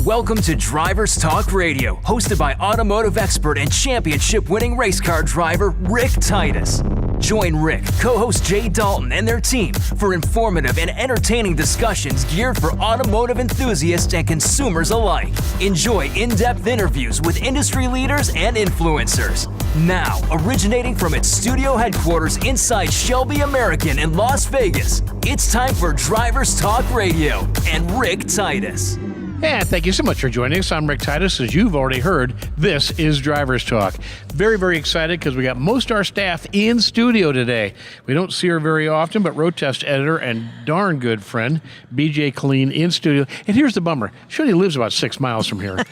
Welcome to Drivers Talk Radio, hosted by automotive expert and championship-winning race car driver Rick Titus. Join Rick, co-host Jay Dalton, and their team for informative and entertaining discussions geared for automotive enthusiasts and consumers alike. Enjoy in-depth interviews with industry leaders and influencers. Now, originating from its studio headquarters inside Shelby American in Las Vegas, it's time for Drivers Talk Radio and Rick Titus. And thank you so much for joining us. I'm Rick Titus. As you've already heard, this is Drivers Talk. Very, very excited because we got most of our staff in studio today. We don't see her very often, but roadtest editor and darn good friend, BJ Killeen, in studio. And here's the bummer. She only lives about 6 miles from here,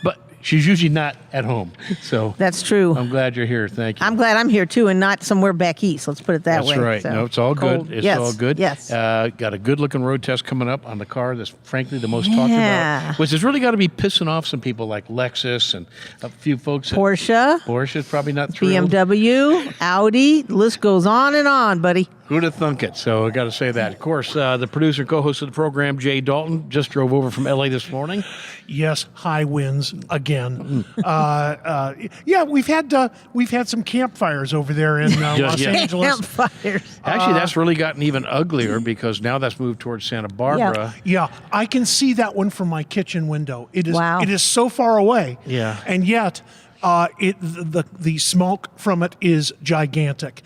but she's usually not at home. So that's true. I'm glad you're here. Thank you. I'm glad I'm here too and not somewhere back east. Let's put it that way. That's right. So, no, it's all cold. good. It's all good. Yes. Got a good looking road test coming up on the car that's frankly the most talked about, which has really got to be pissing off some people like Lexus and a few folks. Porsche's probably not thrilled. BMW, Audi, the list goes on and on, buddy. Who'd have thunk it? So I got to say that. Of course, the producer and co-host of the program, Jay Dalton, just drove over from LA this morning. Yes, high winds again. Yeah, we've had some campfires over there in Los Angeles. Campfires. Actually, that's really gotten even uglier because now that's moved towards Santa Barbara. Yeah, I can see that one from my kitchen window. It is. Wow. It is so far away. Yeah. And yet, the smoke from it is gigantic.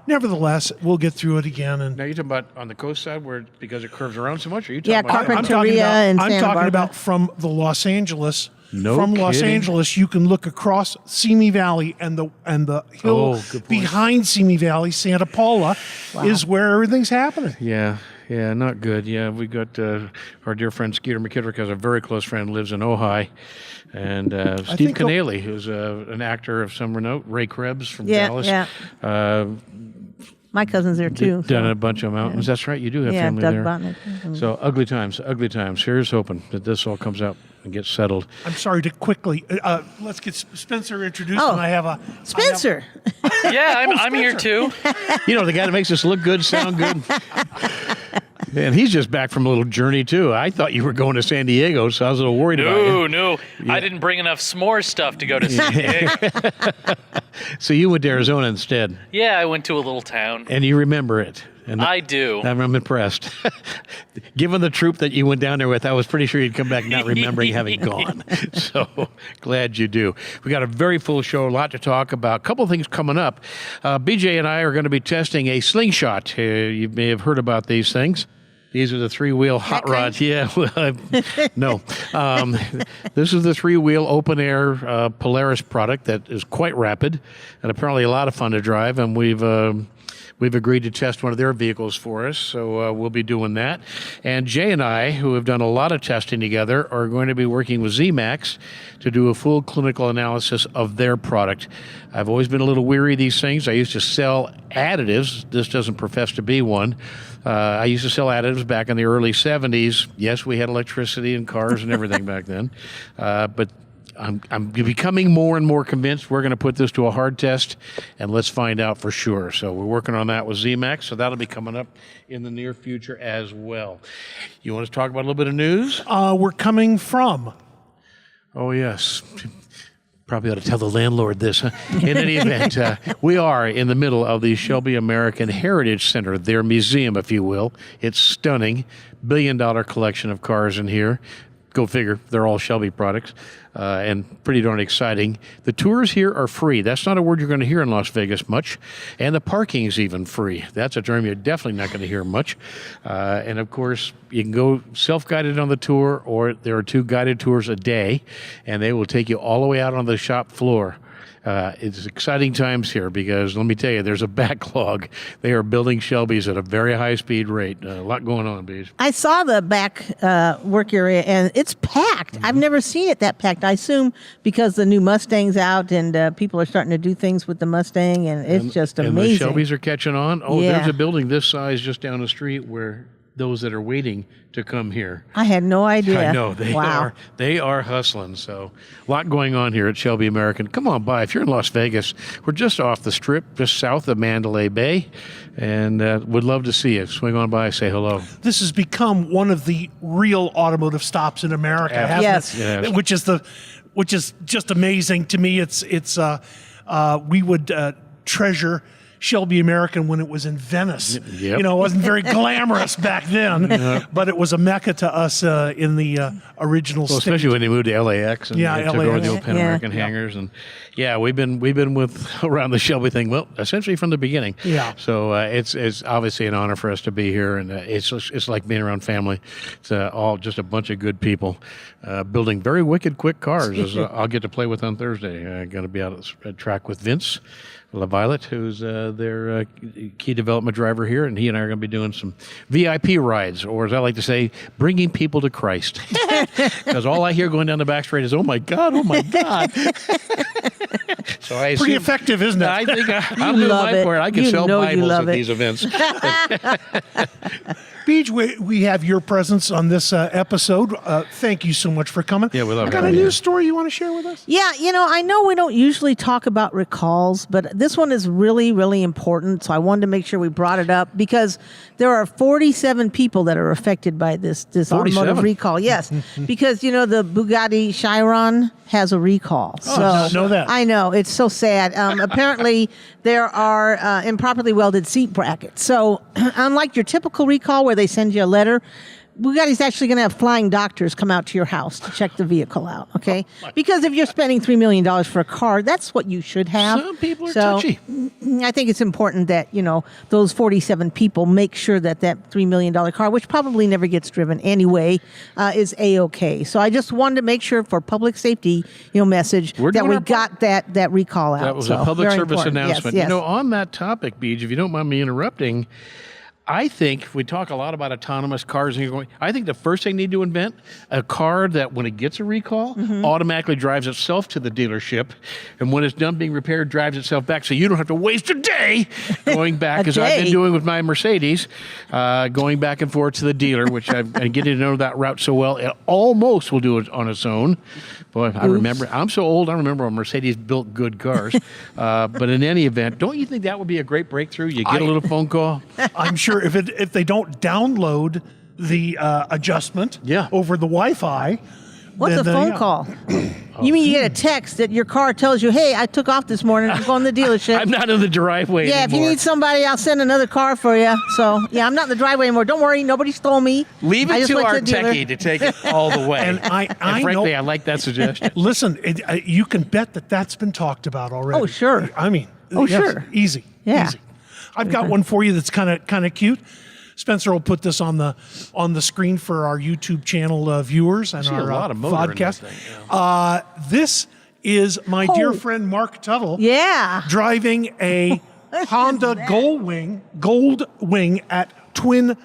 Nevertheless, we'll get through it again. And now you're talking about on the coast side where because it curves around so much? Or are you talking about? Carpinteria and Santa I'm talking Barbara. about from the Los Angeles. From Los Angeles, you can look across Simi Valley and the hill behind Simi Valley, Santa Paula, is where everything's happening. Yeah, not good. Yeah, we got our dear friend Skeeter McKittrick has a very close friend lives in Ojai. And Steve Canale, who's an actor of some renown, Ray Krebs from Dallas. Yeah. My cousin's there too. Done a bunch of mountains. That's right, you do have family Doug there. Botnick. So ugly times. Here's hoping that this all comes out and gets settled. I'm sorry to quickly, let's get Spencer introduced. Oh, and I have Spencer. I'm here too. You know, the guy that makes us look good, sound good. And he's just back from a little journey, too. I thought you were going to San Diego, so I was a little worried about you. No. Yeah. I didn't bring enough s'more stuff to go to San Diego. So you went to Arizona instead. Yeah, I went to a little town. And you remember it. And I do. I'm impressed. Given the troop that you went down there with, I was pretty sure you'd come back not remembering having gone. So glad you do. We got a very full show, a lot to talk about. A couple of things coming up. BJ and I are going to be testing a slingshot. You may have heard about these things. These are the three-wheel hot rods. Yeah, no. This is the three-wheel open-air Polaris product that is quite rapid and apparently a lot of fun to drive. And we've agreed to test one of their vehicles for us, so we'll be doing that. And Jay and I, who have done a lot of testing together, are going to be working with ZMAX to do a full clinical analysis of their product. I've always been a little weary of these things. I used to sell additives. This doesn't profess to be one. I used to sell additives back in the early 70s. Yes, we had electricity and cars and everything back then, but I'm becoming more and more convinced we're going to put this to a hard test, and let's find out for sure. So we're working on that with ZMAX, so that'll be coming up in the near future as well. You want to talk about a little bit of news? We're coming from. Oh, yes. Probably ought to tell the landlord this. Huh? In any event, we are in the middle of the Shelby American Heritage Center, their museum, if you will. It's stunning. $1 billion collection of cars in here. Go figure, they're all Shelby products, and pretty darn exciting. The tours here are free. That's not a word you're going to hear in Las Vegas much. And the parking's even free. That's a term you're definitely not going to hear much. And, of course, you can go self-guided on the tour, or there are 2 guided tours a day, and they will take you all the way out on the shop floor. It's exciting times here because, let me tell you, there's a backlog. They are building Shelbys at a very high-speed rate. A lot going on, Bees. I saw the back work area, and it's packed. I've never seen it that packed. I assume because the new Mustang's out and people are starting to do things with the Mustang, and it's just amazing. And the Shelbys are catching on. Oh, there's a building this size just down the street where those that are waiting to come here. I had no idea. I know they are hustling. So a lot going on here at Shelby American. Come on by if you're in Las Vegas. We're just off the Strip, just south of Mandalay Bay, and would love to see you. Swing on by, say hello. This has become one of the real automotive stops in America, hasn't Yes. it? Yes. Which is just amazing to me. We would treasure Shelby American when it was in Venice. Yep. It wasn't very glamorous back then, but it was a mecca to us in the original state. Especially when they moved to LAX and Yeah, they took over the old LAX. Pan American hangars. And we've been with around the Shelby thing, well, essentially from the beginning. Yeah. So it's obviously an honor for us to be here, and it's like being around family. It's all just a bunch of good people building very wicked quick cars. As I'll get to play with on Thursday. I'm going to be out at track with Vince LaViolet, who's their key development driver here, and he and I are going to be doing some VIP rides, or as I like to say, bringing people to Christ. Because all I hear going down the back straight is, oh my God. So I Pretty assume, effective, isn't it? I think I'm doing love my it. part. I can You sell know you Bibles love at it. these events. Beach, we have your presence on this episode. Thank you so much for coming. Yeah, we love I got a having you. news story you want to share with us? Yeah, I know we don't usually talk about recalls, but this one is really, really important. So I wanted to make sure we brought it up because there are 47 people that are affected by this 47? automotive recall. Yes, because the Bugatti Chiron has a recall. I did not know that. I know, it's so sad. Apparently, there are improperly welded seat brackets. So unlike your typical recall where they send you a letter, Bugatti's actually going to have flying doctors come out to your house to check the vehicle out, okay? Because if you're spending $3 million for a car, that's what you should have. Some people are So, touchy. I think it's important that, those 47 people make sure that $3 million car, which probably never gets driven anyway, is A-okay. So I just wanted to make sure for public safety, message We're that doing we our part. got that recall out. That was So, a public very service important. announcement. Yes. On that topic, Beej, if you don't mind me interrupting, I think we talk a lot about autonomous cars. And I think the first thing they need to invent a car that, when it gets a recall, automatically drives itself to the dealership, and when it's done being repaired, drives itself back, so you don't have to waste a day going back, as I've been doing with my Mercedes, going back and forth to the dealer, which I'm getting to know that route so well. It almost will do it on its own. Boy, I remember. I'm so old. I remember when Mercedes built good cars. But in any event, don't you think that would be a great breakthrough? You get a little phone call. I'm sure if they don't download the adjustment Yeah. over the Wi-Fi. What's a phone call? You mean you get a text that your car tells you, hey, I took off this morning. I'm going to the dealership. I'm not in the driveway Yeah, if you anymore. need somebody, I'll send another car for you. So, yeah, I'm not in the driveway anymore. Don't worry, nobody stole me. Leave I it just to went our the dealer. techie to take it all the way. And I frankly, know. I like that suggestion. Listen, you can bet that's been talked about already. Oh, sure. I mean, Oh, yes, sure. easy. Yeah. Easy. I've got one for you that's kind of cute. Spencer will put this on the screen for our YouTube channel viewers and see our a lot of motor in this podcast. thing, This is my dear Oh. friend Mark Tuttle. Yeah. Driving a Honda Gold Wing at Twin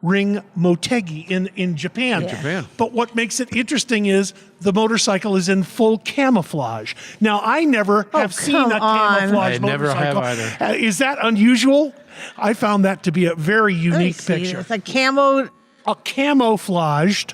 Ring Motegi in Japan. Japan. But what makes it interesting is the motorcycle is in full camouflage. Now, I never have seen come a on. camouflage I never have motorcycle. either. Is that unusual? I found that to be a very Let me unique see. picture. It's like camo. A camouflaged.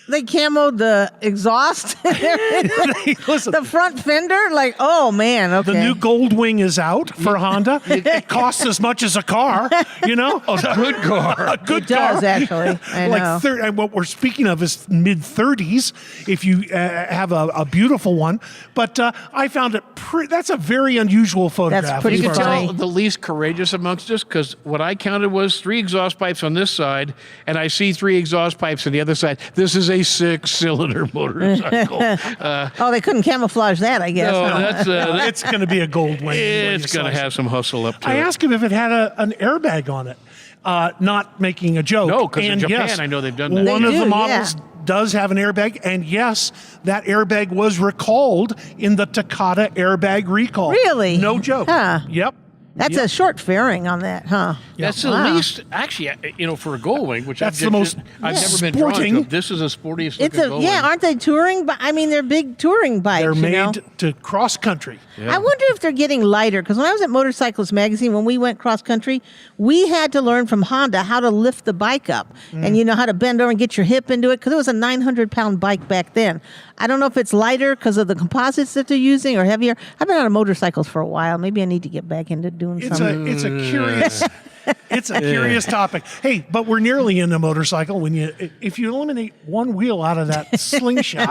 They camoed the exhaust, Listen, the front fender. Like, oh man, okay. the new Gold Wing is out for Honda. It costs as much as a car, you know? A good car. A good It does, car. actually. I know. And what we're speaking of is mid-30s if you have a beautiful one. But I found it that's a very unusual photograph. pretty You as can far as- funny. tell the least courageous amongst us, because what I counted was 3 exhaust pipes on this side, and I see 3 exhaust pipes on the other side. This is a 6-cylinder motorcycle. Oh, they couldn't camouflage that, I guess. No, huh? that's It's going to be a Gold Wing. it's going to have some hustle up to I it. asked him if it had an airbag on it. Not making a joke. No, 'cause in And Japan, yes, I know they've done that. One They of the do, models yeah. does have an airbag, and yes, that airbag was recalled in the Takata airbag recall. Really? No joke. Huh. Yep. That's a short fairing on that, huh? That's Wow. at least, actually, for a gull wing, which That's I've the most never been drawn sporting. to. This is the sportiest It's looking gull wing. aren't they touring? But I mean, they're big touring bikes. They're you know? made to cross country. I wonder if they're getting lighter, because when I was at Motorcyclist Magazine, when we went cross country, we had to learn from Honda how to lift the bike up, and how to bend over and get your hip into it, because it was a 900-pound bike back then. I don't know if it's lighter because of the composites that they're using or heavier. I've been on motorcycles for a while. Maybe I need to get back into doing something. It's a curious. It's a curious topic. Hey, but we're nearly in a motorcycle if you eliminate one wheel out of that slingshot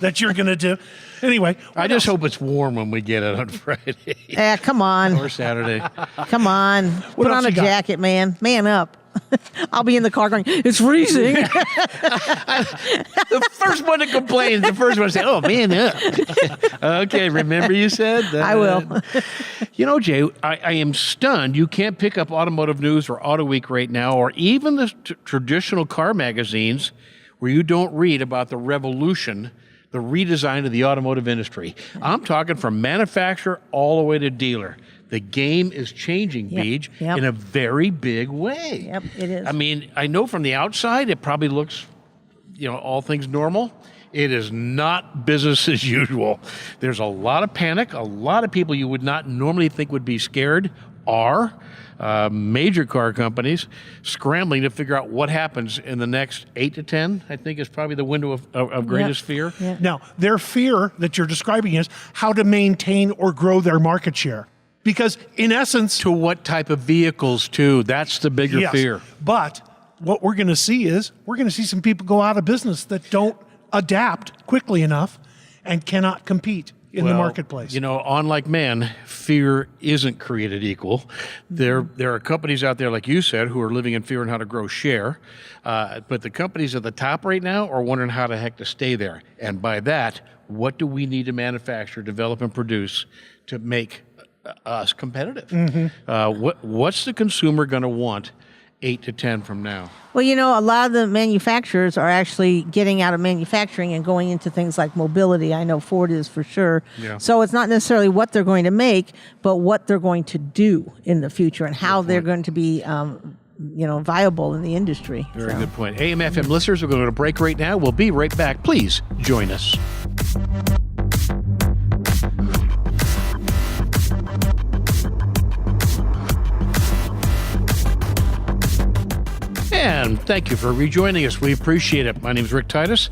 that you're going to do. Anyway, I just hope it's warm when we get it on Friday Yeah, come on. or Saturday. Come on. Put else on a you got? jacket, man. Man up. I'll be in the car going, it's freezing. The first one to complain, the first one to say, "Oh man, okay." Remember you said that. I will. Jay, I am stunned. You can't pick up Automotive News or Auto Week right now, or even the traditional car magazines, where you don't read about the revolution, the redesign of the automotive industry. I'm talking from manufacturer all the way to dealer. The game is changing, Beej, in a very big way. Yep, it is. I mean, I know from the outside it probably looks, all things normal. It is not business as usual. There's a lot of panic. A lot of people you would not normally think would be scared are. Major car companies scrambling to figure out what happens in the next 8 to 10, I think is probably the window of greatest fear. Yeah. Now, their fear that you're describing is how to maintain or grow their market share. Because in essence, To what type of vehicles, too? That's the bigger yes, fear. but what we're going to see is we're going to see some people go out of business that don't adapt quickly enough and cannot compete in the marketplace. Unlike man, fear isn't created equal. There are companies out there, like you said, who are living in fear and how to grow share. But the companies at the top right now are wondering how the heck to stay there. And by that, what do we need to manufacture, develop, and produce to make us competitive? What's the consumer going to want 8 to 10 from now? Well, a lot of the manufacturers are actually getting out of manufacturing and going into things like mobility. I know Ford is for sure. Yeah. So it's not necessarily what they're going to make, but what they're going to do in the future and how they're going to be viable in the industry. Very good point. AM, FM listeners, we're going to break right now. We'll be right back. Please join us. And thank you for rejoining us. We appreciate it. My name is Rick Titus.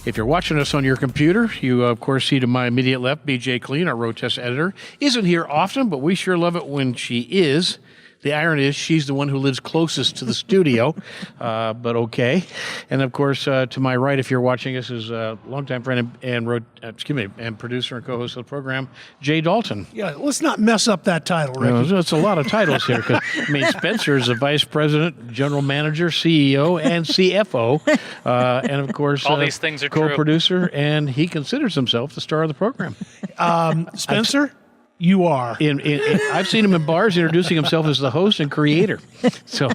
If you're watching us on your computer, you, of course, see to my immediate left, BJ Killeen, our roadtest editor. Isn't here often, but we sure love it when she is. The irony is she's the one who lives closest to the studio, but okay. And of course, to my right, if you're watching us, is a longtime friend and producer and co-host of the program, Jay Dalton. Yeah, let's not mess up that title, Ricky. It's a lot of titles here. Spencer is the vice president, general manager, CEO, and CFO, and of course, all these things are true. co-producer, and he considers himself the star of the program. Spencer, you are. I've seen him in bars introducing himself as the host and creator. So,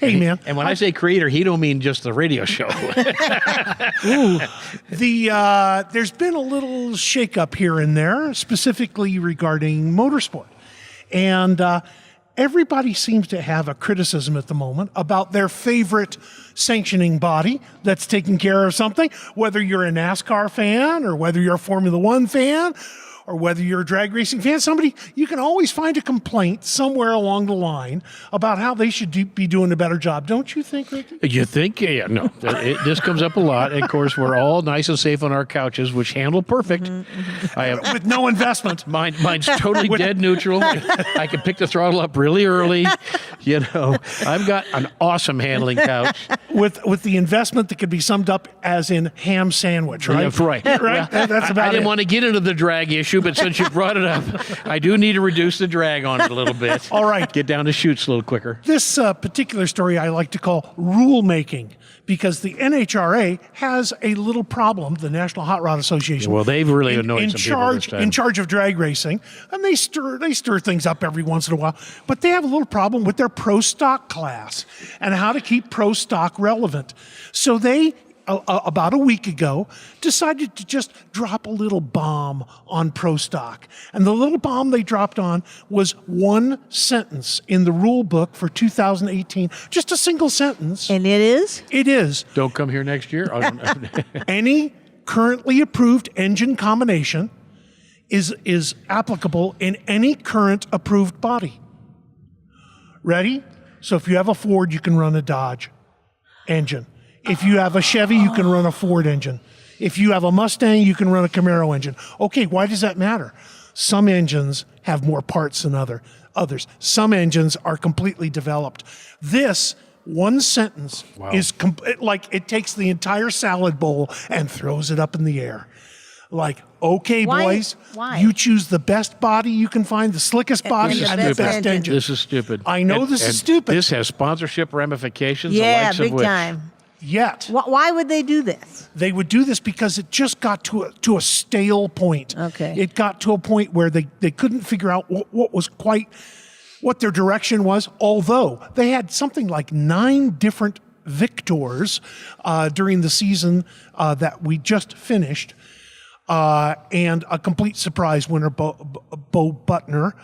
Hey, man. And when I say creator, he don't mean just the radio show. There's been a little shakeup here and there, specifically regarding motorsport. And everybody seems to have a criticism at the moment about their favorite sanctioning body that's taking care of something, whether you're a NASCAR fan or whether you're a Formula One fan or whether you're a drag racing fan, you can always find a complaint somewhere along the line about how they should be doing a better job. Don't you think, Ricky? You think? Yeah, no. This comes up a lot. And of course, we're all nice and safe on our couches, which handle perfect. I have With no investment. Mine's totally dead neutral. I can pick the throttle up really early. I've got an awesome handling couch. With the investment that could be summed up as in ham sandwich, right? Yeah, right. Right? That's about I didn't it. want to get into the drag issue, but since you brought it up, I do need to reduce the drag on it a little bit. All right. Get down to chutes a little quicker. This particular story I like to call rulemaking, because the NHRA has a little problem, the National Hot Rod Association. Well, they've really annoyed some people this time. In charge of drag racing, and they stir things up every once in a while, but they have a little problem with their pro stock class and how to keep pro stock relevant. So they about a week ago, decided to just drop a little bomb on Pro Stock. And the little bomb they dropped on was one sentence in the rule book for 2018. Just a single sentence. And it is? It is. Don't come here next year. Any currently approved engine combination is applicable in any current approved body. Ready? So if you have a Ford, you can run a Dodge engine. If you have a Chevy, you can run a Ford engine. If you have a Mustang, you can run a Camaro engine. Okay, why does that matter? Some engines have more parts than others. Some engines are completely developed. This one sentence is like it takes the entire salad bowl and throws it up in the air. Like, okay, boys, you choose the best body you can find, the slickest body, and the best engine. This is stupid. I know this is stupid. This has sponsorship ramifications. Yeah, the likes big of which, time. Yet. Why would they do this? They would do this because it just got to a stale point. Okay. It got to a point where they couldn't figure out what their direction was, although they had something like 9 different victors during the season that we just finished, and a complete surprise winner, Bo Butner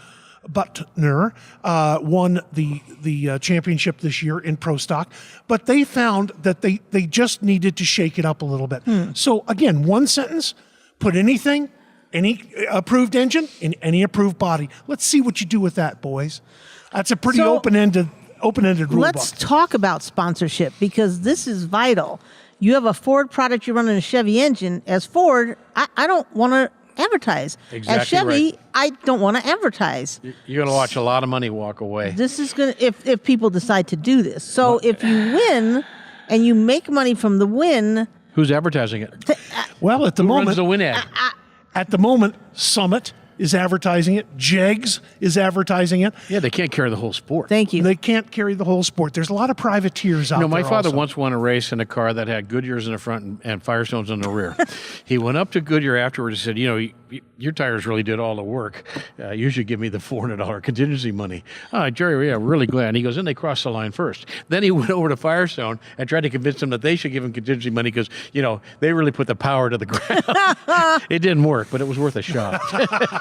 won the championship this year in Pro Stock, but they found that they just needed to shake it up a little bit. So again, one sentence, put any approved engine in any approved body. Let's see what you do with that, boys. That's a pretty open-ended rule Let's book. talk about sponsorship, because this is vital. You have a Ford product, you're running a Chevy engine. As Ford, I don't want to advertise. Exactly As Chevy, right. I don't want to advertise. You're going to watch a lot of money walk away. This is going to, if people decide to do this. So if you win and you make money from the win. Who's advertising it? Well, at the Who moment, runs the win ad? At the moment, Summit is advertising it. Jegs is advertising it. Yeah, they can't carry the whole sport. Thank you. They can't carry the whole sport. There's a lot of privateers out there. My father also. once won a race in a car that had Goodyears in the front and Firestones in the rear. He went up to Goodyear afterwards and said, your tires really did all the work. You should give me the $400 contingency money. Jerry, yeah, really glad. And he goes, and they crossed the line first. Then he went over to Firestone and tried to convince them that they should give him contingency money because, they really put the power to the ground. It didn't work, but it was worth a shot.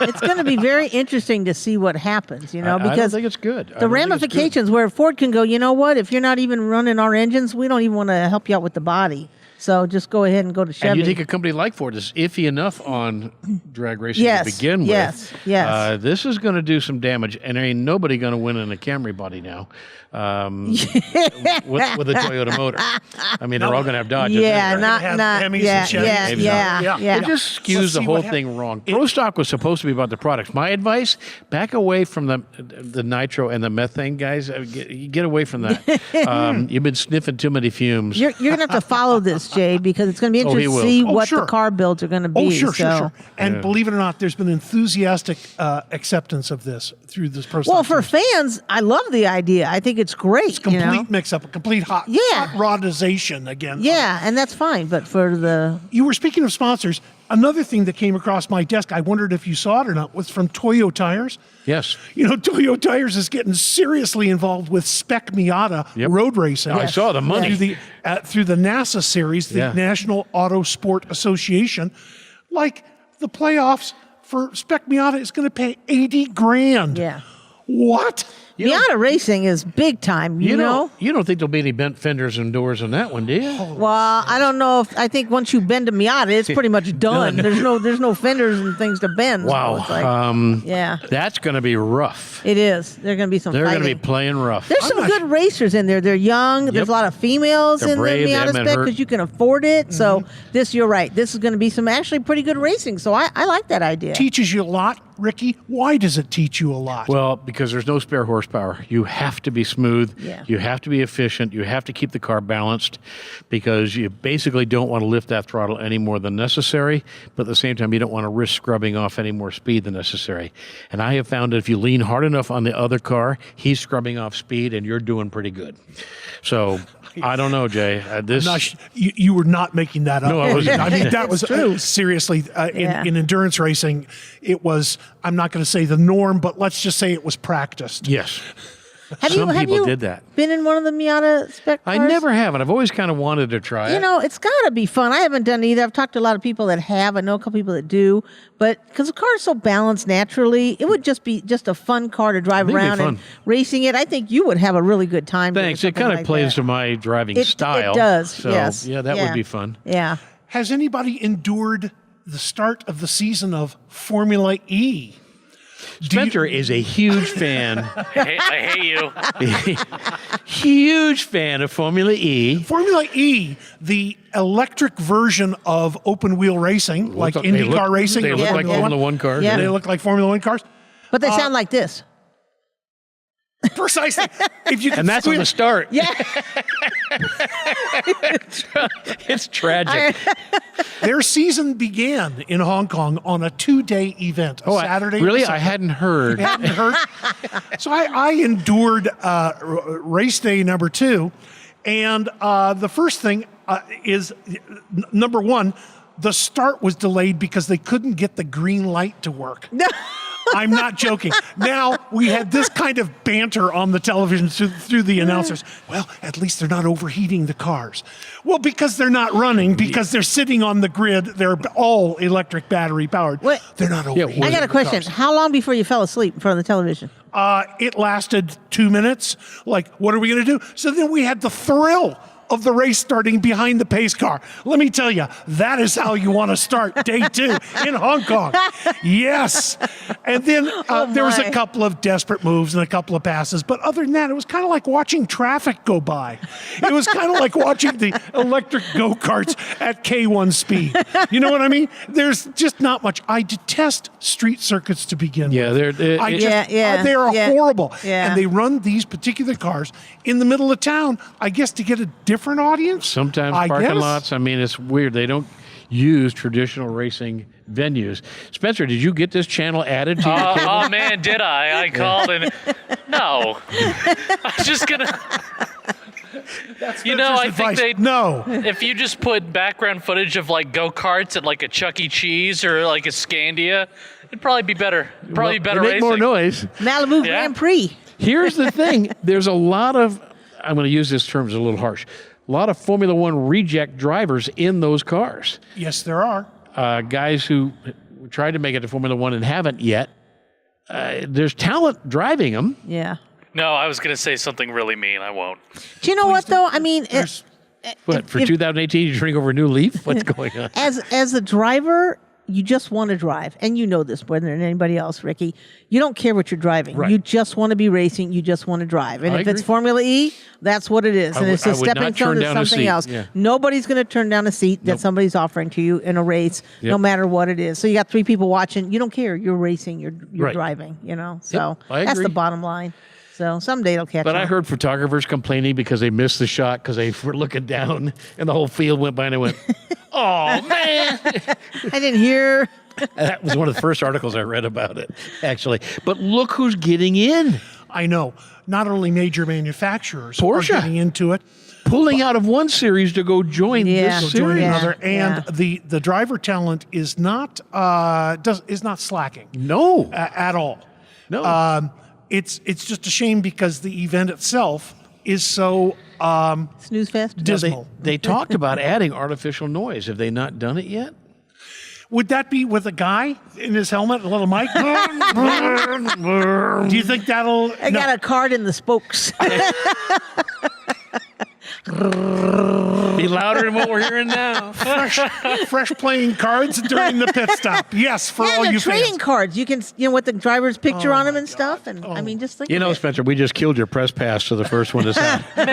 It's going to be very interesting to see what happens, I because don't think it's good. the ramifications where Ford can go, you know what, if you're not even running our engines, we don't even want to help you out with the body. So just go ahead and go to Chevy. And you think a company like Ford is iffy enough on drag racing Yes, to begin with. yes. This is going to do some damage, and there ain't nobody going to win in a Camry body now with a Toyota motor. I mean, they're all going to have Dodges. Yeah, anyway. not, Hemis yeah, and Chevys. yeah. It just skews Let's the see whole what thing wrong. Pro Stock was supposed to be about the products. My advice, back away from the nitro and the methane, guys. Get away from that. You've been sniffing too many fumes. You're going to have to follow this, Jay, because it's going to be interesting to will. see Oh, what sure. the car builds are going to be. Oh, sure. And Yeah. believe it or not, there's been enthusiastic acceptance of this through this Pro Stock Well, for series. fans, I love the idea. I think it's great. Complete mix-up, a complete hot Yeah. rodization again. Yeah, and that's fine. But for the You were speaking of sponsors. Another thing that came across my desk, I wondered if you saw it or not, was from Toyo Tires. Yes. Toyo Tires is getting seriously involved with Spec Miata road racing. I saw the money. Through the NASA series, the Yeah. National Auto Sport Association. Like the playoffs for Spec Miata is going to pay $80,000. yeah. What? Miata racing is big time, you know? You don't think there'll be any bent fenders and doors on that one, do you? Well, I don't know if I think once you bend a Miata, it's pretty much done. There's no fenders and things to bend. Wow. So it's like, yeah, That's going to be rough. it is. There's going to be some They're going fighting. to be playing rough. There's some good racers in there. They're young. There's a lot of females They're in brave. They the Miata haven't been spec hurt. because you can afford it. So you're right. This is going to be some actually pretty good racing. So I like that idea. Teaches you a lot, Ricky. Why does it teach you a lot? Well, because there's no spare horsepower. You have to be smooth. Yeah. You have to be efficient. You have to keep the car balanced because you basically don't want to lift that throttle any more than necessary. But at the same time, you don't want to risk scrubbing off any more speed than necessary. And I have found that if you lean hard enough on the other car, he's scrubbing off speed and you're doing pretty good. So I don't know, Jay. You were not making that up. No, I wasn't. I mean, that was seriously in endurance racing. It was. I'm not going to say the norm, but let's just say it was practiced. Yes. Have Some people you did that. been in one of the Miata spec cars? I never have, and I've always kind of wanted to try it. You know, it's got to be fun. I haven't done it either. I've talked to a lot of people that have. I know a couple people that do. But because the car is so balanced naturally, it would just be a fun car to drive I think it'd be around and fun. racing it. I think you would have a really good time. doing Thanks. It something kind of like plays that. to my driving style. It does, So, yes. yeah, that would be fun. Yeah. Has anybody endured the start of the season of Formula E? Spencer is a huge fan, I hate you. huge fan of Formula E. Formula E, the electric version of open wheel racing, like They IndyCar racing. They or look like Formula One cars. Yeah. They look like Formula One cars. But they sound like this. Precisely. If you can And that's on the start. Yeah. It's tragic. Their season began in Hong Kong on a 2-day event, a Saturday. Really? and I Sunday. hadn't heard. Hadn't heard. So I endured race day number 2, and the first thing is number 1. The start was delayed because they couldn't get the green light to work. I'm not joking. Now, we had this kind of banter on the television through the announcers. Well, at least they're not overheating the cars. Well, because they're not running, because they're sitting on the grid, they're all electric battery powered. Wait. They're not overheating I got a the question. cars. How long before you fell asleep in front of the television? It lasted 2 minutes. Like, what are we going to do? So then we had the thrill of the race starting behind the pace car. Let me tell you, that is how you want to start day 2 in Hong Kong. Yes. And then there was a my. couple of desperate moves and a couple of passes. But other than that, it was kind of like watching traffic go by. It was kind of like watching the electric go-karts at K1 speed. You know what I mean? There's just not much. I detest street circuits to begin Yeah, with. they're They are horrible. Yeah. And they run these particular cars in the middle of town, I guess, to get a different audience. Sometimes I parking guess. lots. I mean, it's weird. They don't use traditional racing venues. Spencer, did you get this channel added to your cable? Oh man, did I? I called and no. I was just gonna. You know, I think Advice. they. No. If you just put background footage of like go karts at like a Chuck E. Cheese or like a Scandia, it'd probably be better. Probably They better make racing. more noise. Malibu Yeah. Grand Prix. Here's the thing. There's a lot of, I'm going to use this term as a little harsh, a lot of Formula One reject drivers in those cars. Yes, there are. Guys who tried to make it to Formula One and haven't yet. There's talent driving them. Yeah. No, I was gonna say something really mean. I won't. Do you know what though? I mean, There's- But for if- 2018, you're turning over a new leaf? What's going on? as a driver, you just want to drive, and you know this more than anybody else, Ricky. You don't care what you're driving. Right. You just want to be racing. You just want to drive. And I if it's agree. Formula E, that's what it is. And it's I a would stepping not stone turn to down a something seat. else. Yeah. Nobody's going to turn down a seat that somebody's offering to you in a race, no Yep. matter what it is. So you got 3 people watching. You don't care. You're racing. You're Right. driving. You know. So I that's the agree. bottom line. So someday it'll catch But on. I heard photographers complaining because they missed the shot because they were looking down and the whole field went by and they went, oh, man. I didn't hear. That was one of the first articles I read about it, actually. But look who's getting in. I know. Not only major manufacturers Porsche. are getting into it, Pulling out of one series to go join Yeah. this join series. Yeah. another, and Yeah. the driver talent is not slacking No. at all. No. It's just a shame because the event itself is so Snooze fest. dismal. They talked about adding artificial noise. Have they not done it yet? Would that be with a guy in his helmet, a little mic? Do you think that'll? I got a card in the spokes. Be louder than what we're hearing now. fresh playing cards during the pit stop. Yes, for all the you trading fans. cards. You can, with the driver's picture on them and stuff. And I mean, just think. You of know, it. Spencer, we just killed your press pass to the first one that's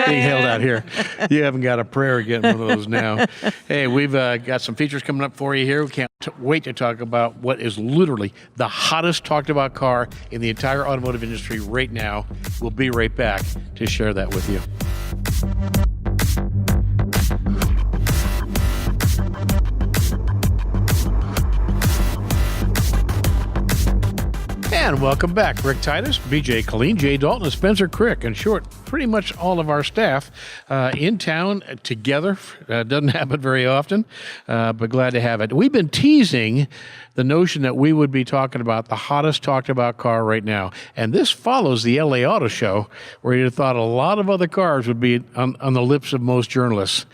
being held out here. You haven't got a prayer getting one of those now. Hey, we've got some features coming up for you here. We can't wait to talk about what is literally the hottest talked about car in the entire automotive industry right now. We'll be right back to share that with you. And welcome back. Rick Titus, BJ Killeen, Jay Dalton, and Spencer Crick. In short, pretty much all of our staff in town together. Doesn't happen very often, but glad to have it. We've been teasing the notion that we would be talking about the hottest talked about car right now. And this follows the LA Auto Show, where you'd have thought a lot of other cars would be on the lips of most journalists.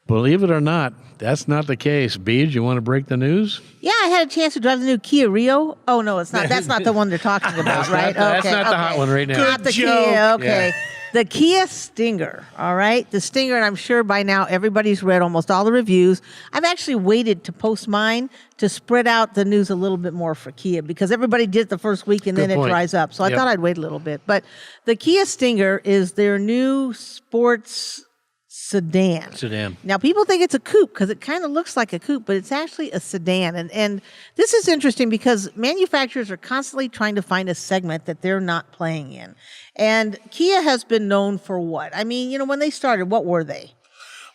Believe it or not, that's not the case. Beej, you want to break the news? Yeah, I had a chance to drive the new Kia Rio. Oh, no, it's not. That's not the one they're talking about, right? That's not the hot one right now. Not the Good Kia, joke. okay. Yeah. The Kia Stinger, all right? The Stinger, and I'm sure by now everybody's read almost all the reviews. I've actually waited to post mine to spread out the news a little bit more for Kia because everybody did it the first week and Good then point. it dries up. So I Yep. thought I'd wait a little bit. But the Kia Stinger is their new sports sedan. Now, people think it's a coupe because it kind of looks like a coupe, but it's actually a sedan. And this is interesting because manufacturers are constantly trying to find a segment that they're not playing in. And Kia has been known for what? I mean, when they started, what were they?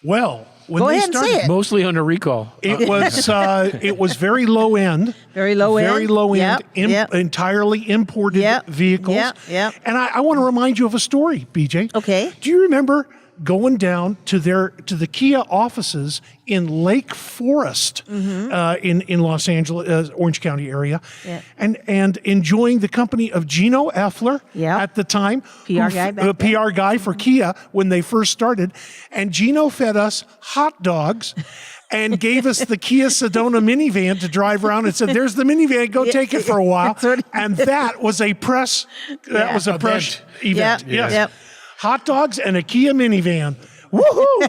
Well, when Go they ahead and started, say it. Mostly under recall. it was very low end. Very low end. Very low end. Yep. Entirely imported Yep. vehicles. Yep. And I want to remind you of a story, BJ. Okay. Do you remember going down to the Kia offices in Lake Forest in Los Angeles, Orange County area, Yeah. and enjoying the company of Gino Effler Yep. at the time, PR guy back then. PR guy for Kia when they first started, and Gino fed us hot dogs. And gave us the Kia Sedona minivan to drive around and said, "There's the minivan. Go take it for a while." That's what he And that was a press. That was a press event. Yep. Yes. Yep. Hot dogs and a Kia minivan. Woohoo!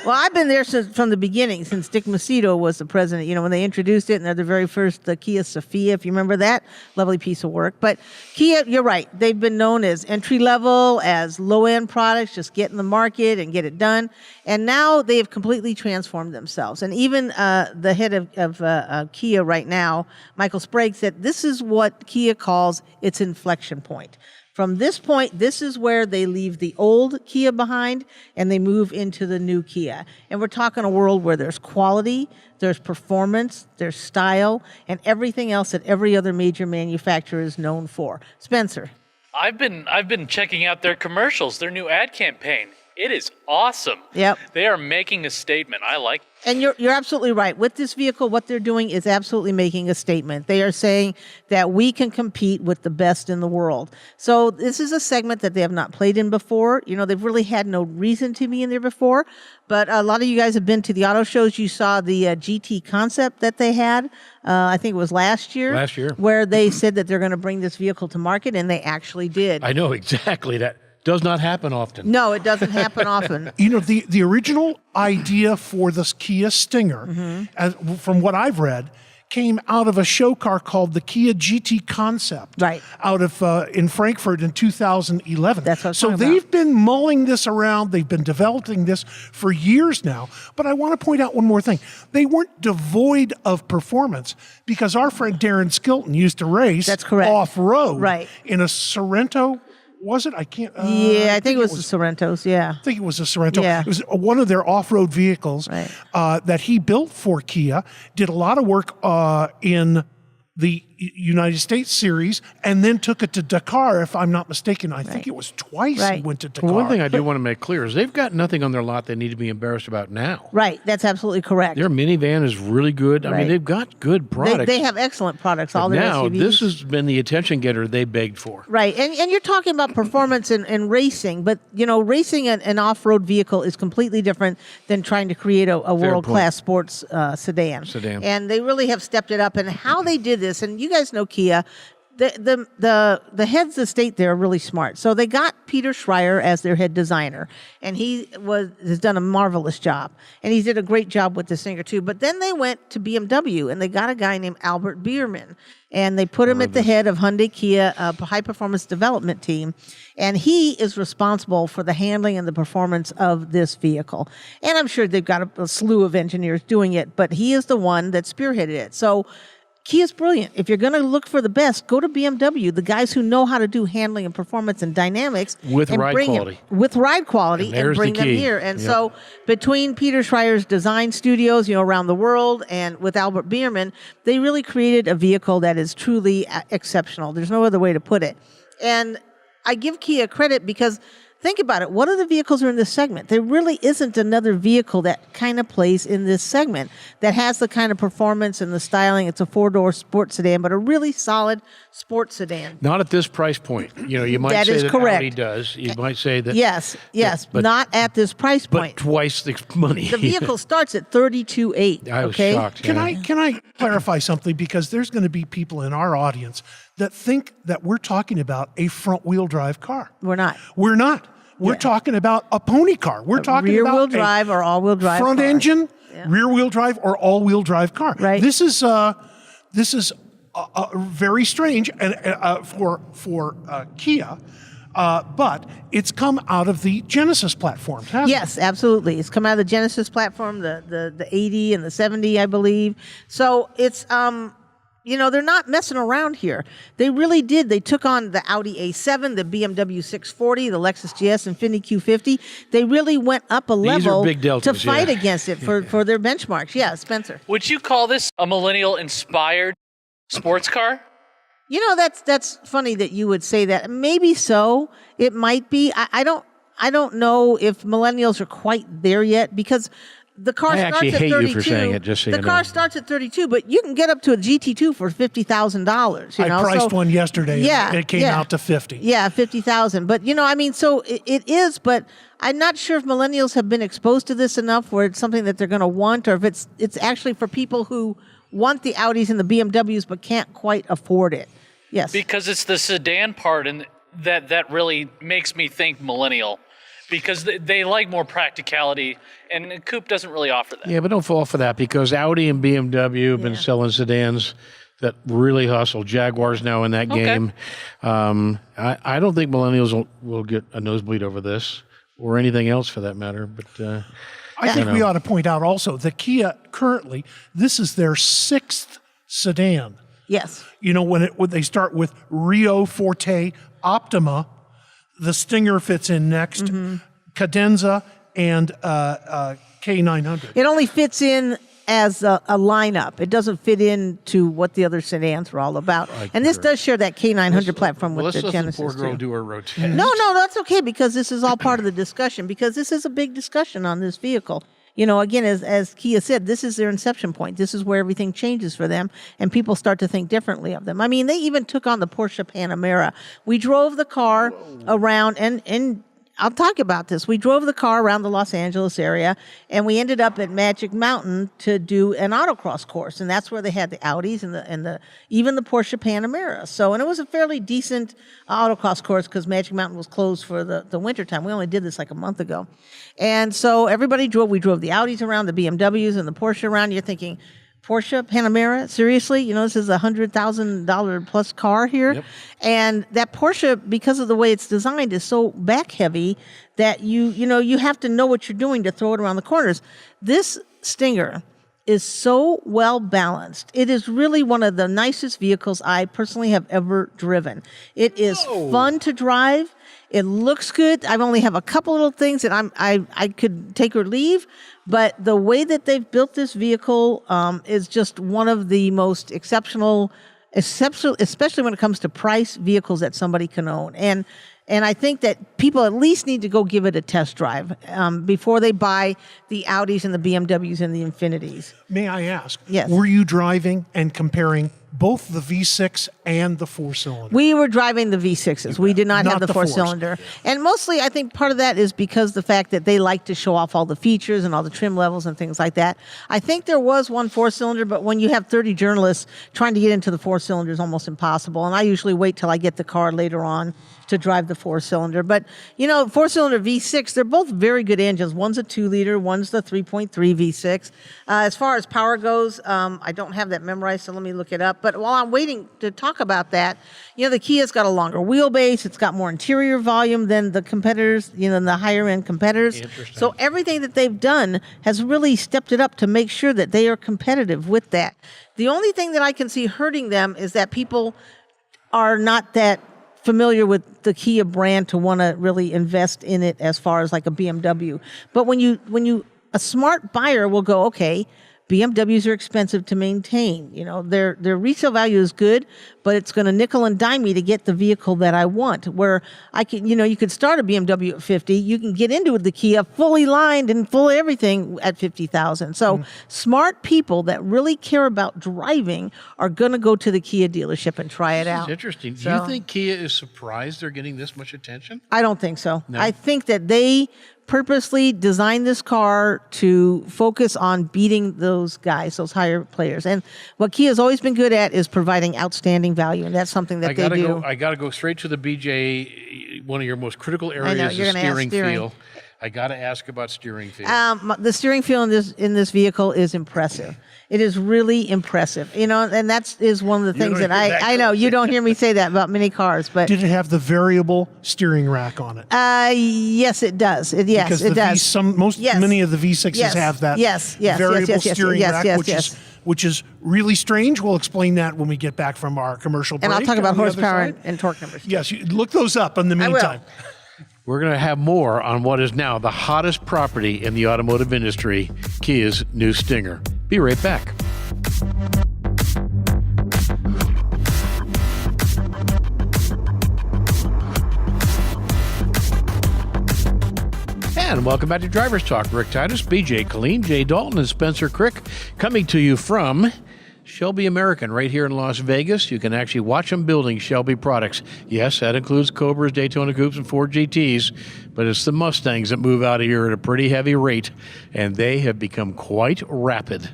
Well, I've been there from the beginning, since Dick Macedo was the president. When they introduced it, and they're the very first Kia Sophia, if you remember that, lovely piece of work. But Kia, you're right. They've been known as entry level, as low end products, just get in the market and get it done. And now they have completely transformed themselves. And even the head of Kia right now, Michael Sprague, said this is what Kia calls its inflection point. From this point, this is where they leave the old Kia behind and they move into the new Kia. And we're talking a world where there's quality, there's performance, there's style, and everything else that every other major manufacturer is known for. Spencer. I've been checking out their commercials, their new ad campaign. It is awesome. Yep. They are making a statement. I like. And you're absolutely right. With this vehicle, what they're doing is absolutely making a statement. They are saying that we can compete with the best in the world. So this is a segment that they have not played in before. They've really had no reason to be in there before. But a lot of you guys have been to the auto shows. You saw the GT concept that they had. I think it was last year. Where they said that they're going to bring this vehicle to market, and they actually did. I know exactly that. Does not happen often. No, it doesn't happen often. The original idea for this Kia Stinger, from what I've read, came out of a show car called the Kia GT Concept, Right. out of in Frankfurt in 2011. That's what I'm so talking they've about. been mulling this around. They've been developing this for years now. But I want to point out one more thing. They weren't devoid of performance because our friend Darren Skilton used to race That's correct. off-road Right. in a Sorrento. Was it? I can't. I think it was the Sorrentos, yeah. I think it was a Sorrento. Yeah. It was one of their off-road vehicles Right. that he built for Kia, did a lot of work in the United States series, and then took it to Dakar, if I'm not mistaken. I think it was twice he Right. went to Dakar. Well, one thing I do want to make clear is they've got nothing on their lot they need to be embarrassed about now. Right, that's absolutely correct. Their minivan is really good. I Right. mean, they've got good products. They have excellent products, all But their now, SUVs. this has been the attention getter they begged for. Right, and you're talking about performance and racing, but racing an off-road vehicle is completely different than trying to create a world-class sports sedan. And they really have stepped it up. And how they did this, and you guys know Kia, the heads of state there are really smart. So they got Peter Schreier as their head designer, and he has done a marvelous job, and he did a great job with the Stinger too. But then they went to BMW, and they got a guy named Albert Bierman, and they put him at the head of Hyundai Kia high performance development team, and he is responsible for the handling and the performance of this vehicle. And I'm sure they've got a slew of engineers doing it, but he is the one that spearheaded it. So Kia's brilliant. If you're going to look for the best, go to BMW, the guys who know how to do handling and performance and dynamics. With and ride bring quality. with ride quality, and there's bring the them key. here. And Yep. so between Peter Schreier's design studios, around the world, and with Albert Bierman, they really created a vehicle that is truly exceptional. There's no other way to put it. And I give Kia credit because think about it. What other vehicles are in this segment? There really isn't another vehicle that kind of plays in this segment that has the kind of performance and the styling. It's a four-door sports sedan, but a really solid sports sedan. Not at this price point. You might That say is that correct. Audi does. You might say that. Yes, but- not at this price But point. twice the money. The vehicle starts at $32,800. I was okay? shocked. Can yeah. I clarify something? Because there's going to be people in our audience that think that we're talking about a front-wheel drive car. We're not. We're not. We're talking about a pony car. We're talking about Rear-wheel drive or all-wheel drive front car. engine, rear-wheel drive, or all-wheel drive car. Right. This is very strange and for Kia, but it's come out of the Genesis platform, hasn't it? Yes, absolutely. It's come out of the Genesis platform, the 80 and the 70, I believe. So it's they're not messing around here. They really did. They took on the Audi A7, the BMW 640, the Lexus GS, Infiniti Q50. They really went up a level big to deltas, fight yeah. against it for their benchmarks. Yeah, Spencer. Would you call this a millennial-inspired sports car? That's funny that you would say that. Maybe so. It might be. I don't know if millennials are quite there yet because the car I starts actually at hate 32. you for saying it, just so the you car know. starts at 32, but you can get up to a GT2 for $50,000. I priced one yesterday. Yeah, and it came out to 50. Yeah, 50,000. But so it is. But I'm not sure if millennials have been exposed to this enough where it's something that they're going to want, or if it's actually for people who want the Audis and the BMWs but can't quite afford it. Yes. Because it's the sedan part and that really makes me think millennial. Because they like more practicality, and a coupe doesn't really offer that. Yeah, but don't fall for that because Audi and BMW have been selling sedans that really hustle. Jaguar's now in that Okay. game. I don't think millennials will get a nosebleed over this or anything else for that matter. But I think we ought to point out also that Kia currently, this is their 6th sedan. Yes. When they start with Rio Forte Optima, the Stinger fits in next, Cadenza, and K900. It only fits in as a lineup. It doesn't fit into what the other sedans were all about. And this does share that K900 platform with let's the let Genesis. the poor girl too. do her rotation. No, that's okay because this is all part of the discussion because this is a big discussion on this vehicle. Again, as Kia said, this is their inception point. This is where everything changes for them and people start to think differently of them. I mean, they even took on the Porsche Panamera. We drove the car around and I'll talk about this. We drove the car around the Los Angeles area, and we ended up at Magic Mountain to do an autocross course, and that's where they had the Audis and even the Porsche Panamera. So, and it was a fairly decent autocross course because Magic Mountain was closed for the winter time. We only did this like a month ago, and so everybody drove. We drove the Audis around, the BMWs, and the Porsche around. You're thinking, Porsche Panamera, seriously? This is a $100,000 plus car here. Yep. And that Porsche, because of the way it's designed, is so back heavy that you have to know what you're doing to throw it around the corners. This Stinger is so well balanced. It is really one of the nicest vehicles I personally have ever driven. It is fun to drive. It looks good. I only have a couple little things that I could take or leave, but the way that they've built this vehicle is just one of the most exceptional, especially when it comes to price vehicles that somebody can own. And I think that people at least need to go give it a test drive before they buy the Audis and the BMWs and the Infinitis. May I ask? Yes. Were you driving and comparing both the V6 and the 4-cylinder? We were driving the V6s. We did not have Not the the fours. four-cylinder. And mostly, I think part of that is because the fact that they like to show off all the features and all the trim levels and things like that. I think there was one four-cylinder, but when you have 30 journalists, trying to get into the four-cylinder is almost impossible. And I usually wait till I get the car later on to drive the 4-cylinder. But, 4-cylinder V6, they're both very good engines. One's a 2-liter, one's the 3.3 V6. As far as power goes, I don't have that memorized, so let me look it up. But while I'm waiting to talk about that, the Kia's got a longer wheelbase. It's got more interior volume than the competitors, than the higher-end competitors. So everything that they've done has really stepped it up to make sure that they are competitive with that. The only thing that I can see hurting them is that people are not that familiar with the Kia brand to want to really invest in it as far as like a BMW. But when you a smart buyer will go, okay, BMWs are expensive to maintain. Their resale value is good, but it's going to nickel and dime me to get the vehicle that I want. Where I can, you could start a BMW at 50. You can get into the Kia fully lined and full of everything at 50,000. So smart people that really care about driving are going to go to the Kia dealership and try it out. It's interesting. Do you think Kia is surprised they're getting this much attention? I don't think so. No? I think that they purposely designed this car to focus on beating those guys, those higher players. And what Kia's always been good at is providing outstanding value, and that's something that they do. I got to go straight to the BJ. One of your most critical areas is steering feel. I got to ask about steering feel. The steering feel in this vehicle is impressive. It is really impressive, and that is one of the things that I know you don't hear me say that about many cars. But did it have the variable steering rack on it? Yes, it does. Yes, it does. Many of the V6s have that variable steering rack, which is really strange. We'll explain that when we get back from our commercial break. And I'll talk about horsepower and torque numbers. Yes, look those up in the meantime. We're going to have more on what is now the hottest property in the automotive industry, Kia's new Stinger. Be right back. And welcome back to Driver's Talk. Rick Titus, BJ Killeen, Jay Dalton, and Spencer Crick coming to you from Shelby American right here in Las Vegas. You can actually watch them building Shelby products. Yes, that includes Cobras, Daytona Coupes, and Ford GTs, but it's the Mustangs that move out of here at a pretty heavy rate, and they have become quite rapid.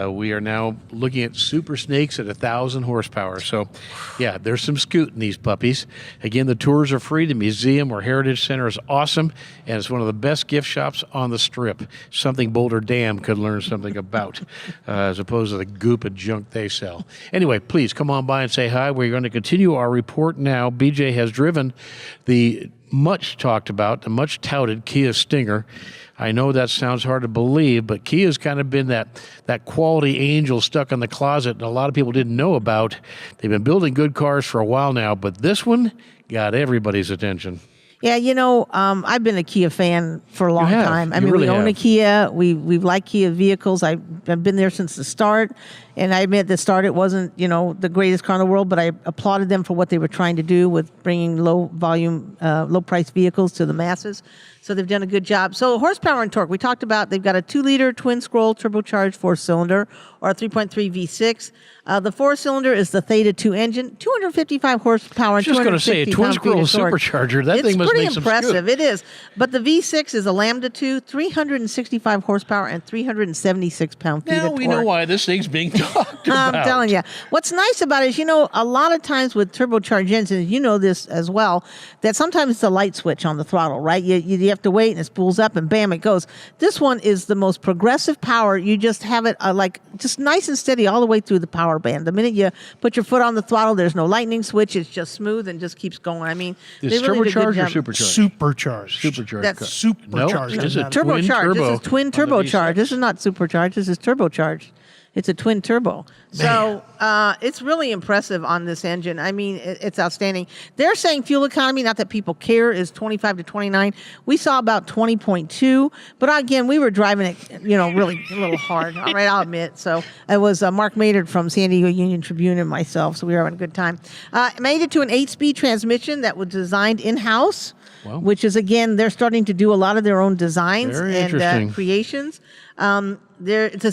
We are now looking at Super Snakes at 1,000 horsepower. So, yeah, there's some scoot in these puppies. Again, the tours are free. The museum or Heritage Center is awesome, and it's one of the best gift shops on the Strip. Something Boulder Dam could learn something about, as opposed to the goop and junk they sell. Anyway, please come on by and say hi. We're going to continue our report now. BJ has driven the much talked about, the much touted Kia Stinger. I know that sounds hard to believe, but Kia's kind of been that quality angel stuck in the closet and a lot of people didn't know about. They've been building good cars for a while now, but this one got everybody's attention. Yeah, I've been a Kia fan for a long time. I mean, really we own a Kia. We've liked Kia vehicles. I've been there since the start. And I admit, at the start, it wasn't, the greatest car in the world, but I applauded them for what they were trying to do with bringing low-volume, low-price vehicles to the masses. So they've done a good job. So horsepower and torque, we talked about they've got a 2-liter twin-scroll turbocharged 4-cylinder or a 3.3 V6. The 4-cylinder is the Theta 2 engine, 255 horsepower and 250 just going to say, a twin-scroll supercharger. That thing must make some It's pretty impressive. It is. But the V6 is a Lambda 2, 365 horsepower and 376 pound-feet of torque. Now we know why this thing's being talked about. I'm telling you. What's nice about it is, a lot of times with turbocharged engines, you know this as well, that sometimes it's a light switch on the throttle, right? You have to wait and it spools up and bam, it goes. This one is the most progressive power. You just have it just nice and steady all the way through the power band. The minute you put your foot on the throttle, there's no lightning switch. It's just smooth and just keeps going. I mean, is turbocharged or supercharged? Supercharged. Supercharged. That's supercharged. No, this is a turbocharged. twin-turbo. This is twin turbocharged. This is not supercharged. This is turbocharged. It's a twin turbo. So it's really impressive on this engine. I mean, it's outstanding. They're saying fuel economy, not that people care, is 25 to 29. We saw about 20.2. But again, we were driving it, really a little hard. All right, I'll admit. So it was Mark Maynard from San Diego Union Tribune and myself. So we were having a good time. Made it to an 8-speed transmission that was designed in-house. Wow. Which is, again, they're starting to do a lot of their own designs and creations. It's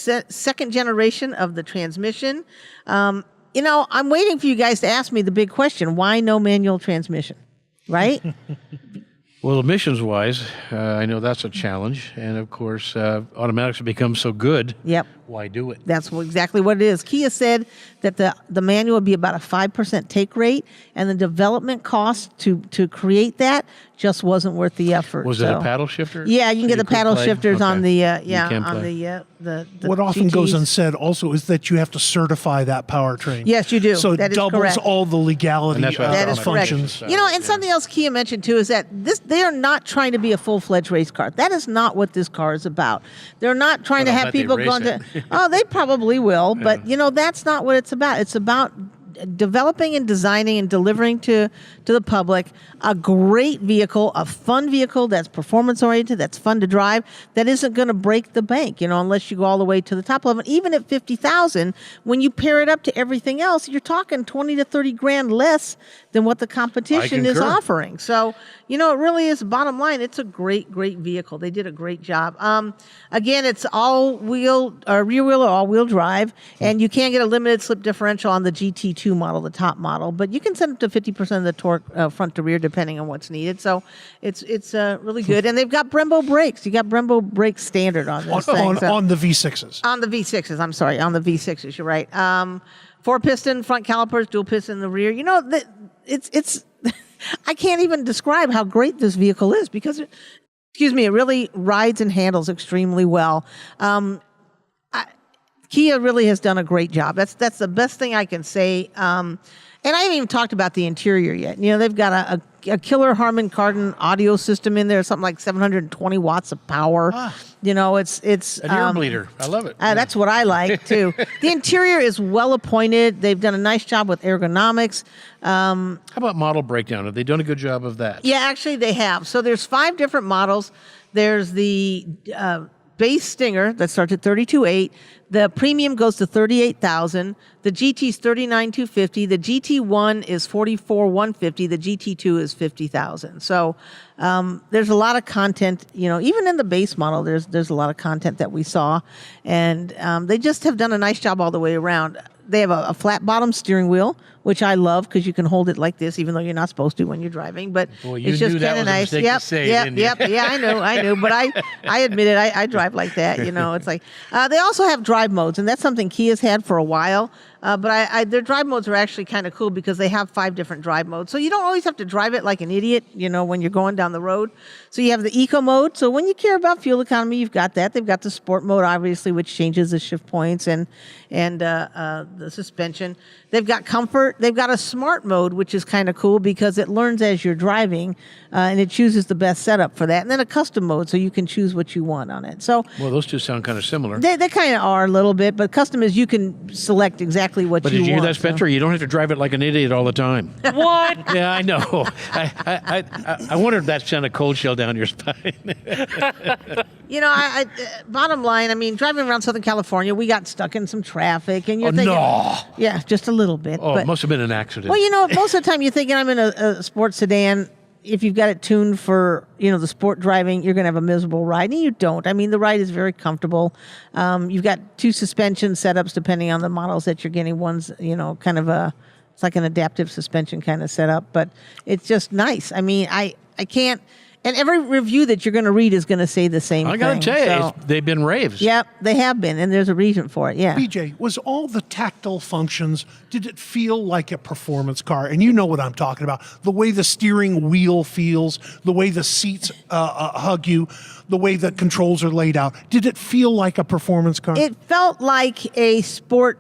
a second generation of the transmission. I'm waiting for you guys to ask me the big question: why no manual transmission? Right? Well, emissions-wise, I know that's a challenge, and of course, automatics have become so good. Yep. Why do it? That's exactly what it is. Kia said that the manual would be about a 5% take rate, and the development cost to create that just wasn't worth the effort. Was it a paddle shifter? Yeah, you can get the could paddle play? shifters on Okay. the You can on play. the What often goes GTs. unsaid also is that you have to certify that powertrain. Yes, you do. So it That is doubles correct. all the legality And that's what That is correct. functions. You know, and something else Kia mentioned too is that they are not trying to be a full-fledged race car. That is not what this car is about. They're not trying But to I'll have bet they people race going to. it. Oh, they probably will, but you know that's not what it's about. It's about developing and designing and delivering to the public a great vehicle, a fun vehicle that's performance oriented, that's fun to drive, that isn't going to break the bank, you know, unless you go all the way to the top level. Even at 50,000, when you pair it up to everything else, you're talking 20 to 30 grand less than what the competition is concur. offering. So, you know, it really is bottom line. It's a great vehicle. They did a great job. Again, it's rear wheel or all wheel drive, and you can get a limited slip differential on the GT2 model, the top model, but you can send up to 50% of the torque front to rear depending on what's needed. So it's really good. And they've got Brembo brakes. You got Brembo brakes standard on this thing. So- On the V6s. on the V6s, I'm sorry, on the V6s, you're right. 4-piston front calipers, dual piston in the rear. You know, it's I can't even describe how great this vehicle is because, it really rides and handles extremely well. Kia really has done a great job. That's the best thing I can say. And I haven't even talked about the interior yet. You know, they've got a killer Harman Kardon audio system in there, something like 720 watts of power. You know, it's An ear bleeder. I love it. that's what I like too. The interior is well appointed. They've done a nice job with ergonomics. How about model breakdown? Have they done a good job of that? Yeah, actually they have. So there's 5 different models. There's the base Stinger that starts at $32,800. The premium goes to $38,000. The GT is $39,250. The GT1 is $44,150. The GT2 is $50,000. So there's a lot of content. You know, even in the base model, there's a lot of content that we saw, and they just have done a nice job all the way around. They have a flat bottom steering wheel, which I love because you can hold it like this, even though you're not supposed to when you're driving. But Boy, you it's just knew that kind of was a nice. mistake to say, didn't you? Yeah, I know. But I admit it. I drive like that. You know, it's like they also have drive modes, and that's something Kia's had for a while. But their drive modes are actually kind of cool because they have 5 different drive modes. So you don't always have to drive it like an idiot, you know, when you're going down the road. So you have the eco mode. So when you care about fuel economy, you've got that. They've got the sport mode, obviously, which changes the shift points and the suspension. They've got comfort. They've got a smart mode, which is kind of cool because it learns as you're driving, and it chooses the best setup for that. And then a custom mode, so you can choose what you want on it. So Well, those two sound kind of similar. they kind of are a little bit, but custom is you can select exactly what But you did you want. hear that, Spencer? You don't have to drive it like an idiot all the time. What? Yeah, I know. I wonder if that's sent a cold shell down your spine. You know, bottom line, I mean, driving around Southern California, we got stuck in some traffic, and you're thinking, no. yeah, just a little bit. Oh, but, it must have been an accident. well, you know, most of the time you're thinking I'm in a sports sedan. If you've got it tuned for, you know, the sport driving, you're going to have a miserable ride, and you don't. I mean, the ride is very comfortable. You've got 2 suspension setups depending on the models that you're getting. One's, you know, kind of it's like an adaptive suspension kind of setup, but it's just nice. I mean, I can't. And every review that you're going to read is going to say the same thing. I got to tell you, So, they've been raves. yep, they have been, and there's a reason for it. Yeah. BJ, was all the tactile functions, did it feel like a performance car? And you know what I'm talking about. The way the steering wheel feels, the way the seats hug you, the way the controls are laid out. Did it feel like a performance car? It felt like a sport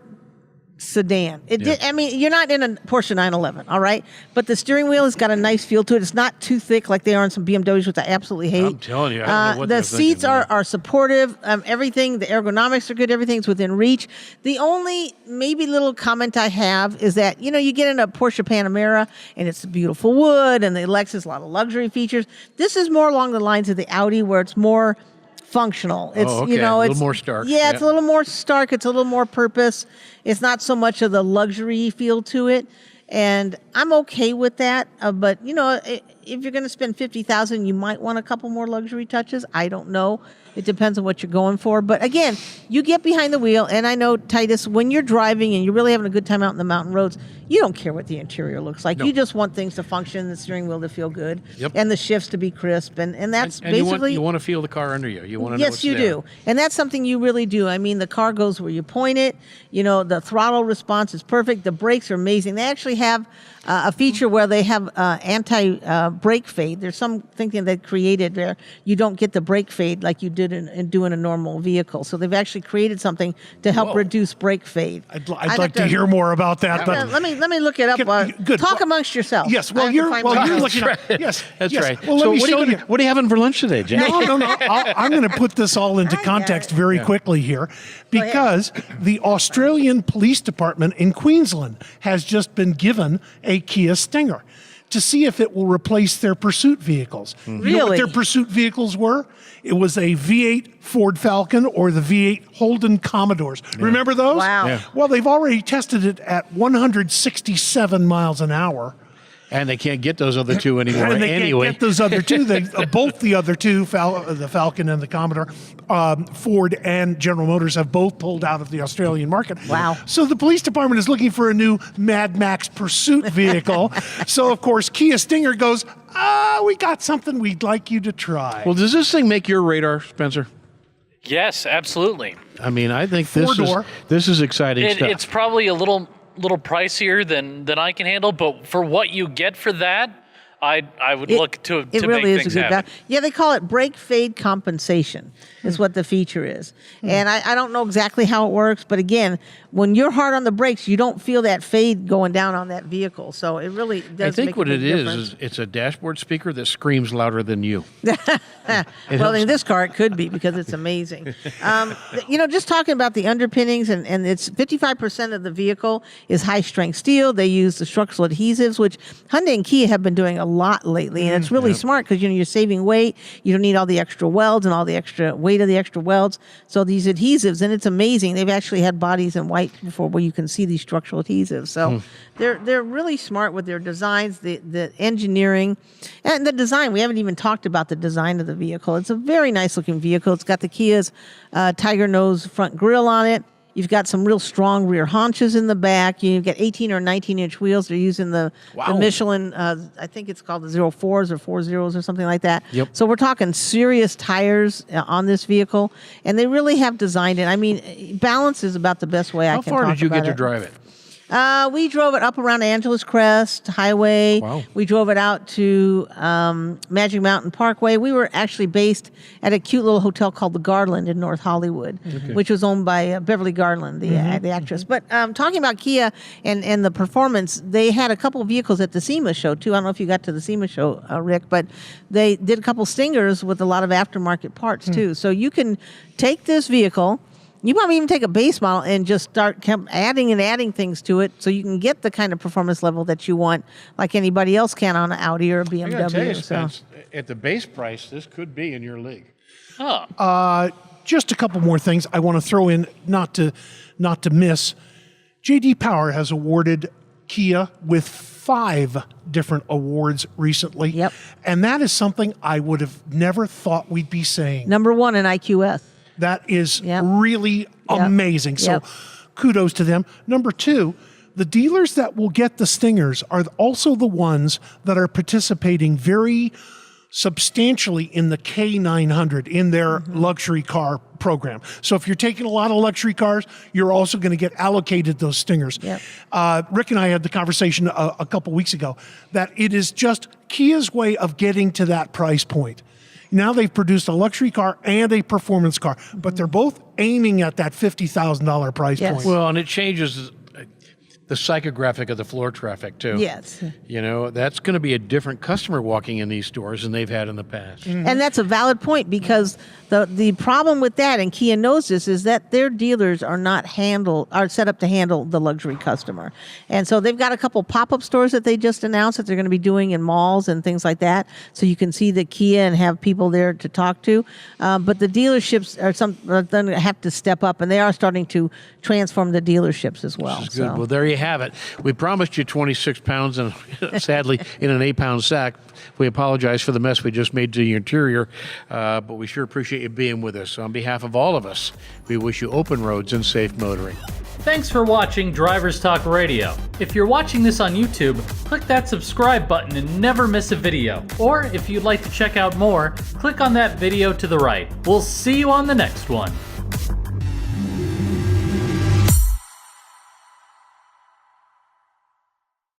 sedan. It did. I mean, you're not in a Porsche 911, all right? But the steering wheel has got a nice feel to it. It's not too thick like they are in some BMWs, which I absolutely hate. I'm telling you, I don't know what the they're seats thinking, are supportive. Everything, the ergonomics are good. Everything's within reach. The only maybe little comment I have is that, you know, you get in a Porsche Panamera and it's beautiful wood, and the Lexus, a lot of luxury features. This is more along the lines of the Audi, where it's more functional. It's okay. you know, A little it's more stark. Yeah, it's Yeah. a little more stark. It's a little more purpose. It's not so much of the luxury feel to it, and I'm okay with that. But you know, if you're going to spend $50,000, you might want a couple more luxury touches. I don't know. It depends on what you're going for. But again, you get behind the wheel, and I know, Titus, when you're driving and you're really having a good time out in the mountain roads, you don't care what the interior looks like. No. You just want things to function, the steering wheel to feel good, Yep. and the shifts to be crisp, and that's And basically... you want to feel the car under you. You want to know Yes, it's you there. do. And that's something you really do. I mean, the car goes where you point it. You know, the throttle response is perfect. The brakes are amazing. They actually have a feature where they have anti-brake fade. There's something they created where you don't get the brake fade like you did in doing a normal vehicle. So they've actually created something to help Whoa. reduce brake fade. I'd like to hear more about that. But Let me look it up. Good. Talk amongst yourselves. Yes, I well, have to you're find my notes. looking at yes, That's yes. right. Well, so let me what show are you. what are you having for lunch today, Jack? No. I'm going to put this all into I get context it. very quickly here because the Australian Police Department in Queensland has just been given a Kia Stinger to see if it will replace their pursuit vehicles. You know what Really? their pursuit vehicles were? It was a V8 Ford Falcon or the V8 Holden Commodores. Remember those? Wow. Yeah. Well, they've already tested it at 167 miles an hour. And they can't get those other two anymore And they anyway. can't get those other two. They, both the other two, the Falcon and the Commodore, Ford and General Motors have both pulled out of the Australian market. Wow. So the police department is looking for a new Mad Max pursuit vehicle. So, of course, Kia Stinger goes, we got something we'd like you to try. Well, does this thing make your radar, Spencer? Yes, absolutely. I mean, I think Four-door. this is exciting stuff. It's probably a little pricier than I can handle, but for what you get for that, I would look to It really make is things a good happen. value. Yeah, they call it brake fade compensation is what the feature is. And I don't know exactly how it works, but again, when you're hard on the brakes, you don't feel that fade going down on that vehicle. So it really does I think make what a it big difference. is it's a dashboard speaker that screams louder than you. Well, in this car, it could be because it's amazing. Just talking about the underpinnings, and it's 55% of the vehicle is high-strength steel. They use the structural adhesives, which Hyundai and Kia have been doing a lot lately, and it's really smart because you're saving weight. You don't need all the extra welds and all the extra weight of the extra welds. So these adhesives, and it's amazing. They've actually had bodies in white before where you can see these structural adhesives. So they're really smart with their designs, the engineering, and the design. We haven't even talked about the design of the vehicle. It's a very nice looking vehicle. It's got the Kia's tiger nose front grille on it. You've got some real strong rear haunches in the back. You've got 18 or 19-inch wheels. They're using the Michelin, I think it's called the 04s or 40s or something like that. Yep. So we're talking serious tires on this vehicle, and they really have designed it. I mean, balance is about the best way I How can far talk did you about get to it. drive it? We drove it up around Angeles Crest Highway. Wow. We drove it out to Magic Mountain Parkway. We were actually based at a cute little hotel called the Garland in North Hollywood, which was owned by Beverly Garland, the actress. But talking about Kia and the performance, they had a couple of vehicles at the SEMA show too. I don't know if you got to the SEMA show, Rick, but they did a couple Stingers with a lot of aftermarket parts too. So you can take this vehicle. You probably even take a base model and just start adding things to it so you can get the kind of performance level that you want, like anybody else can on an Audi or a BMW. I got to tell you, So- Spence, at the base price, this could be in your league. Huh. Just a couple more things I want to throw in, not to miss. J.D. Power has awarded Kia with 5 different awards recently. Yep. And that is something I would have never thought we'd be saying. Number 1 in IQS. That is Yep. really amazing. So Yep. kudos to them. Number 2, the dealers that will get the Stingers are also the ones that are participating very substantially in the K900 in their luxury car program. So if you're taking a lot of luxury cars, you're also going to get allocated those Stingers. Yep. Rick and I had the conversation a couple weeks ago that it is just Kia's way of getting to that price point. Now they've produced a luxury car and a performance car, but they're both aiming at that $50,000 price Yes. point. Well, and it changes the psychographic of the floor traffic, too. Yes. You know, that's going to be a different customer walking in these stores than they've had in the past. And that's a valid point because the problem with that, and Kia knows this, is that their dealers are set up to handle the luxury customer. And so they've got a couple pop-up stores that they just announced that they're going to be doing in malls and things like that. So you can see the Kia and have people there to talk to. But the dealerships are going to have to step up, and they are starting to transform the dealerships as well. This is good. So. Well, there you you have it. We promised you 26 pounds, and sadly, in an 8-pound sack. We apologize for the mess we just made to the interior, but we sure appreciate you being with us. On behalf of all of us, we wish you open roads and safe motoring. Thanks for watching Drivers Talk Radio. If you're watching this on YouTube, click that subscribe button and never miss a video. Or if you'd like to check out more, click on that video to the right. We'll see you on the next one.